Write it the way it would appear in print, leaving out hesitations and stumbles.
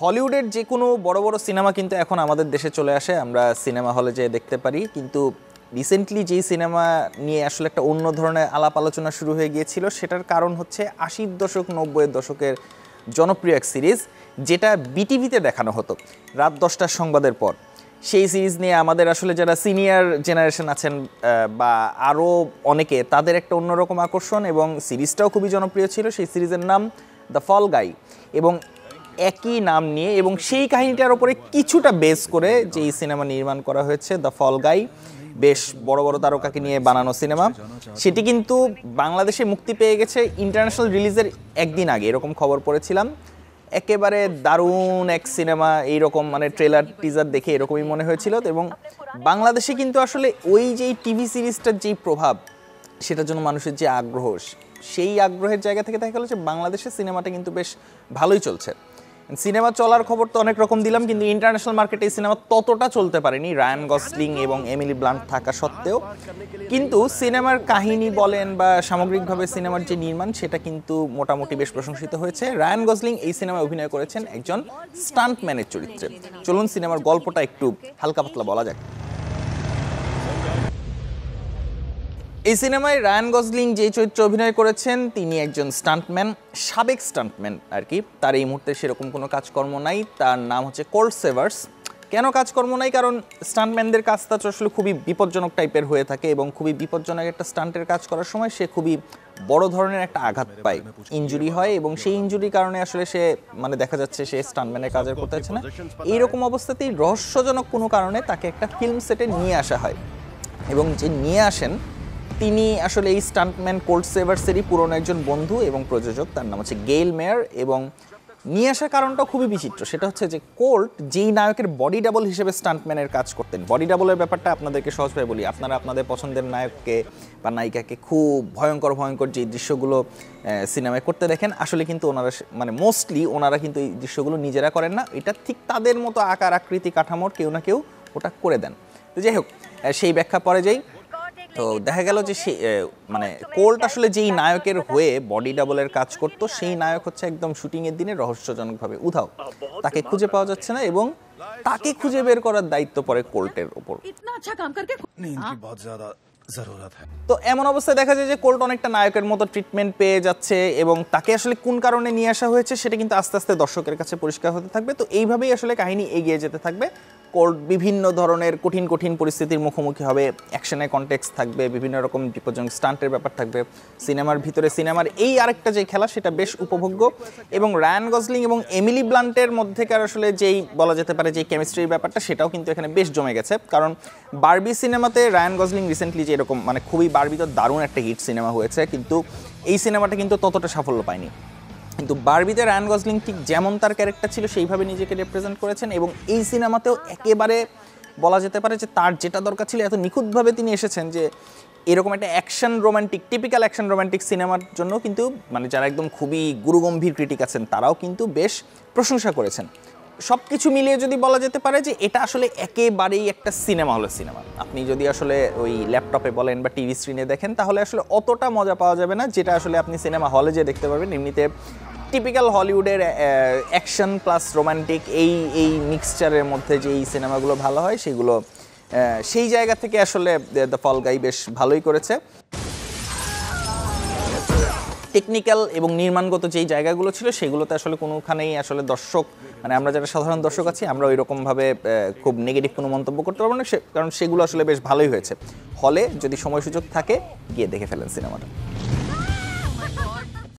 হলিউডের যে কোনো বড় বড় সিনেমা কিন্তু এখন আমাদের দেশে চলে আসে, আমরা সিনেমা হলে যেয়ে দেখতে পারি। কিন্তু রিসেন্টলি যেই সিনেমা নিয়ে আসলে একটা অন্য ধরনের আলাপ আলোচনা শুরু হয়ে গিয়েছিল, সেটার কারণ হচ্ছে ৮০ দশক ৯০-এর দশকের জনপ্রিয় এক সিরিজ, যেটা বিটিভিতে দেখানো হতো রাত ১০টার সংবাদের পর। সেই সিরিজ নিয়ে আমাদের আসলে যারা সিনিয়র জেনারেশন আছেন বা আরও অনেকে, তাদের একটা অন্যরকম আকর্ষণ, এবং সিরিজটাও খুবই জনপ্রিয় ছিল। সেই সিরিজের নাম দ্য ফল গাই, এবং একই নাম নিয়ে এবং সেই কাহিনীটার ওপরে কিছুটা বেস করে যে এই সিনেমা নির্মাণ করা হয়েছে দ্য ফল গাই, বেশ বড় বড় তারকাকে নিয়ে বানানো সিনেমা। সেটি কিন্তু বাংলাদেশে মুক্তি পেয়ে গেছে ইন্টারন্যাশনাল রিলিজের একদিন আগে, এরকম খবর পড়েছিলাম। একেবারে দারুণ এক সিনেমা, এইরকম মানে ট্রেলার টিজার দেখে এরকমই মনে হয়েছিল। এবং বাংলাদেশে কিন্তু আসলে ওই যেই টিভি সিরিজটার যেই প্রভাব, সেটার জন্য মানুষের যে আগ্রহ, সেই আগ্রহের জায়গা থেকে দেখা গেল যে বাংলাদেশের সিনেমাটা কিন্তু বেশ ভালোই চলছে। সিনেমা চলার খবর তো অনেক রকম দিলাম, কিন্তু ইন্টারন্যাশনাল মার্কেটে এই সিনেমা ততটা চলতে পারেনি রায়ান গসলিং এবং এমিলি ব্লান্ট থাকা সত্ত্বেও। কিন্তু সিনেমার কাহিনী বলেন বা সামগ্রিকভাবে সিনেমার যে নির্মাণ, সেটা কিন্তু মোটামুটি বেশ প্রশংসিত হয়েছে। রায়ান গসলিং এই সিনেমায় অভিনয় করেছেন একজন স্টান্টম্যানের চরিত্রে। চলুন সিনেমার গল্পটা একটু হালকা পাতলা বলা যাক। এই সিনেমায় রায়ান গসলিং যে চরিত্রে অভিনয় করেছেন, তিনি একজন স্টান্টম্যান, সাবেক স্টান্টম্যান আর কি। তার এই মুহূর্তে সেরকম কোনো কাজকর্ম নাই। তার নাম হচ্ছে কোল্ট সেভার্স। কেন কাজকর্ম নাই? কারণ স্টান্টম্যানদের কাজটা আসলে খুবই বিপজ্জনক টাইপের হয়ে থাকে, এবং খুবই বিপজ্জনক একটা স্টান্টের কাজ করার সময় সে খুবই বড় ধরনের একটা আঘাত পায়, ইনজুরি হয়, এবং সেই ইনজুরির কারণে আসলে সে মানে দেখা যাচ্ছে সে স্টান্টম্যানের কাজ করতে পারছে না। এইরকম অবস্থাতেই রহস্যজনক কোনো কারণে তাকে একটা ফিল্ম সেটে নিয়ে আসা হয়, এবং যে নিয়ে আসেন তিনি আসলে এই স্টান্টম্যান কোল্ট সেভার্সেরই পুরনো একজন বন্ধু এবং প্রযোজক। তার নাম হচ্ছে গেইল মেয়ার। এবং নিয়ে আসার কারণটা খুবই বিচিত্র। সেটা হচ্ছে যে কোল্ট যেই নায়কের বডি ডাবল হিসেবে স্টান্টম্যানের কাজ করতেন, বডি ডাবলের ব্যাপারটা আপনাদেরকে সহজভাবে বলি। আপনারা আপনাদের পছন্দের নায়ককে বা নায়িকাকে খুব ভয়ঙ্কর ভয়ঙ্কর যে দৃশ্যগুলো সিনেমায় করতে দেখেন, আসলে কিন্তু ওনারা মানে মোস্টলি ওনারা কিন্তু এই দৃশ্যগুলো নিজেরা করেন না। এটা ঠিক তাদের মতো আকার আকৃতি কাঠামোর কেউ না কেউ ওটা করে দেন। তো যাই হোক, সেই ব্যাখ্যা পরে যাই। তো দেখা গেল যে সে মানে কোল্ট আসলে যেই নায়কের হয়ে বডি ডাবলের কাজ করতো, সেই নায়ক হচ্ছে একদম শুটিংয়ের দিনে রহস্যজনকভাবে উধাও, তাকে খুঁজে পাওয়া যাচ্ছে না, এবং তাকে খুঁজে বের করার দায়িত্ব পড়ে কোল্টের ওপর। তো এমন অবস্থায় দেখা যায় যে কোল্ট অনেকটা নায়কের মতো ট্রিটমেন্ট পেয়ে যাচ্ছে, এবং তাকে আসলে কোন কারণে নিয়ে আসা হয়েছে সেটা কিন্তু আস্তে আস্তে দর্শকের কাছে পরিষ্কার হতে থাকবে। তো এইভাবেই আসলে কাহিনী এগিয়ে যেতে থাকবে। কোল্ট বিভিন্ন ধরনের কঠিন কঠিন পরিস্থিতির মুখোমুখি হবে, অ্যাকশনের কনটেক্সট থাকবে, বিভিন্ন রকম বিপজ্জনক স্টান্টের ব্যাপার থাকবে সিনেমার ভিতরে। সিনেমার এই আরেকটা যে খেলা, সেটা বেশ উপভোগ্য। এবং রায়ান গসলিং এবং এমিলি ব্লান্টের মধ্যেকার আসলে যেই বলা যেতে পারে যে কেমিস্ট্রির ব্যাপারটা, সেটাও কিন্তু এখানে বেশ জমে গেছে। কারণ বারবি সিনেমাতে রায়ান গসলিং রিসেন্টলি যে এরকম মানে খুবই বারবি তো দারুণ একটা হিট সিনেমা হয়েছে, কিন্তু এই সিনেমাটা কিন্তু ততটা সাফল্য পায়নি। কিন্তু বারবিতে রায়ান গসলিং ঠিক যেমন তার ক্যারেক্টার ছিল সেইভাবে নিজেকে রিপ্রেজেন্ট করেছেন, এবং এই সিনেমাতেও একেবারে বলা যেতে পারে যে তার যেটা দরকার ছিল এত নিখুঁতভাবে তিনি এসেছেন, যে এরকম একটা action romantic, typical action romantic সিনেমার জন্য কিন্তু মানে যারা একদম খুবই গুরুগম্ভীর ক্রিটিক আছেন, তারাও কিন্তু বেশ প্রশংসা করেছেন। সব কিছু মিলিয়ে যদি বলা যেতে পারে যে এটা আসলে একেবারেই একটা সিনেমা হলের সিনেমা। আপনি যদি আসলে ওই ল্যাপটপে বলেন বা টিভি স্ক্রিনে দেখেন, তাহলে আসলে অতটা মজা পাওয়া যাবে না যেটা আসলে আপনি সিনেমা হলে যেয়ে দেখতে পারবেন। এমনিতে টিপিক্যাল হলিউডের অ্যাকশন প্লাস রোমান্টিক এই মিক্সচারের মধ্যে যে এই সিনেমাগুলো ভালো হয়, সেগুলো সেই জায়গা থেকে আসলে দ্য ফল গাই বেশ ভালোই করেছে। টেকনিক্যাল এবং নির্মাণগত যেই জায়গাগুলো ছিল, সেগুলোতে আসলে কোনোখানেই আসলে দর্শক মানে আমরা যারা সাধারণ দর্শক আছি, আমরা ওই রকমভাবে খুব নেগেটিভ কোনো মন্তব্য করতে পারবো না, কারণ সেগুলো আসলে বেশ ভালোই হয়েছে। হলে যদি সময় সুযোগ থাকে, গিয়ে দেখে ফেলেন সিনেমাটা।